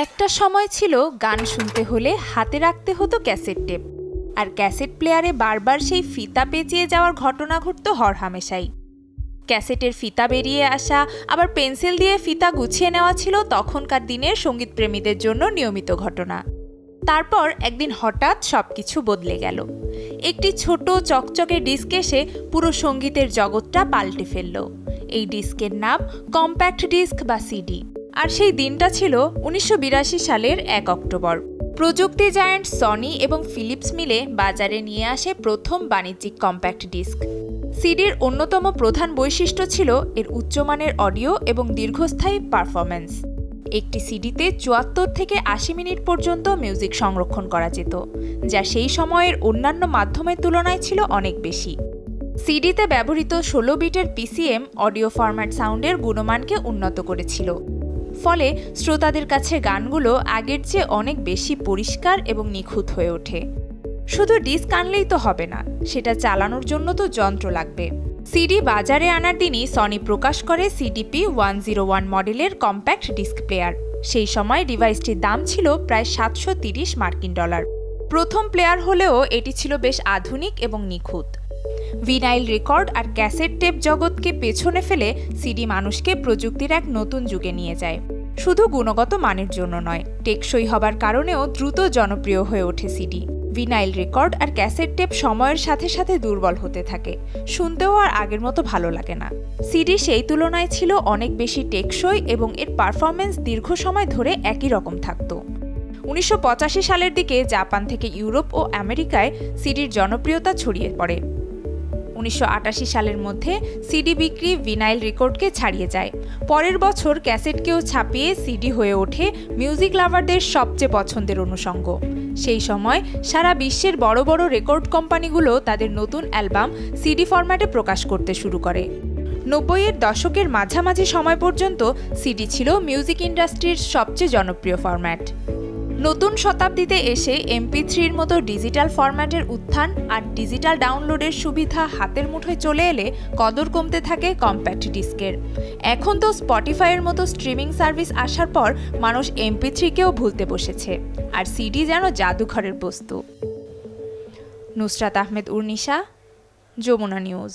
একটা সময় ছিল গান শুনতে হলে হাতে রাখতে হতো ক্যাসেট টেপ, আর ক্যাসেট প্লেয়ারে বারবার সেই ফিতা পেঁচিয়ে যাওয়ার ঘটনা ঘটতো হরহামেশাই। ক্যাসেটের ফিতা বেরিয়ে আসা, আবার পেন্সিল দিয়ে ফিতা গুছিয়ে নেওয়া ছিল তখনকার দিনের সঙ্গীতপ্রেমীদের জন্য নিয়মিত ঘটনা। তারপর একদিন হঠাৎ সবকিছু বদলে গেল। একটি ছোট চকচকে ডিস্ক এসে পুরো সঙ্গীতের জগৎটা পাল্টে ফেলল। এই ডিস্কের নাম কম্প্যাক্ট ডিস্ক বা সিডি। আর সেই দিনটা ছিল 1982 সালের 1 অক্টোবর। প্রযুক্তি জায়ান্ট সনি এবং ফিলিপস মিলে বাজারে নিয়ে আসে প্রথম বাণিজ্যিক কম্প্যাক্ট ডিস্ক। সিডির অন্যতম প্রধান বৈশিষ্ট্য ছিল এর উচ্চমানের অডিও এবং দীর্ঘস্থায়ী পারফরম্যান্স। একটি সিডিতে 74 থেকে 80 মিনিট পর্যন্ত মিউজিক সংরক্ষণ করা যেত, যা সেই সময়ের অন্যান্য মাধ্যমের তুলনায় ছিল অনেক বেশি। সিডিতে ব্যবহৃত 16 বিটের পিসিএম অডিও ফরম্যাট সাউন্ডের গুণমানকে উন্নত করেছিল, ফলে শ্রোতাদের কাছে গানগুলো আগের চেয়ে অনেক বেশি পরিষ্কার এবং নিখুঁত হয়ে ওঠে। শুধু ডিস্ক আনলেই তো হবে না, সেটা চালানোর জন্য তো যন্ত্র লাগবে। সিডি বাজারে আনার দিনই সনি প্রকাশ করে CDP-101 মডেলের কম্প্যাক্ট ডিস্ক প্লেয়ার। সেই সময় ডিভাইসটির দাম ছিল প্রায় $730। প্রথম প্লেয়ার হলেও এটি ছিল বেশ আধুনিক এবং নিখুঁত। ভিনাইল রেকর্ড আর ক্যাসেট টেপ জগৎকে পেছনে ফেলে সিডি মানুষকে প্রযুক্তির এক নতুন যুগে নিয়ে যায়। শুধু গুণগত মানের জন্য নয়, টেকসই হবার কারণেও দ্রুত জনপ্রিয় হয়ে ওঠে সিডি। ভিনাইল রেকর্ড আর ক্যাসেট টেপ সময়ের সাথে সাথে দুর্বল হতে থাকে, শুনতেও আর আগের মতো ভালো লাগে না। সিডি সেই তুলনায় ছিল অনেক বেশি টেকসই এবং এর পারফরম্যান্স দীর্ঘ সময় ধরে একই রকম থাকত। 1985 সালের দিকে জাপান থেকে ইউরোপ ও আমেরিকায় সিডির জনপ্রিয়তা ছড়িয়ে পড়ে। 1988 সালের মধ্যে সিডি বিক্রি ভিনাইল রেকর্ডকে ছাড়িয়ে যায়। পরের বছর ক্যাসেটকেও ছাপিয়ে সিডি হয়ে ওঠে মিউজিক লাভারদের সবচেয়ে পছন্দের অনুষঙ্গ। সেই সময় সারা বিশ্বের বড় বড় রেকর্ড কোম্পানিগুলো তাদের নতুন অ্যালবাম সিডি ফরম্যাটে প্রকাশ করতে শুরু করে। 90-এর দশকের মাঝামাঝি সময় পর্যন্ত সিডি ছিল মিউজিক ইন্ডাস্ট্রির সবচেয়ে জনপ্রিয় ফরম্যাট। নতুন শতাব্দীতে এসে MP3-র মতো ডিজিটাল ফরম্যাটের উত্থান আর ডিজিটাল ডাউনলোডের সুবিধা হাতের মুঠোয় চলে এলে কদর কমতে থাকে কম্প্যাক্ট ডিস্কের। এখন তো স্পটিফাইয়ের মতো স্ট্রিমিং সার্ভিস আসার পর মানুষ MP3-কেও ভুলতে বসেছে, আর সিডি যেন জাদুঘরের বস্তু। নুসরাত আহমেদ উর্নিশা, যমুনা নিউজ।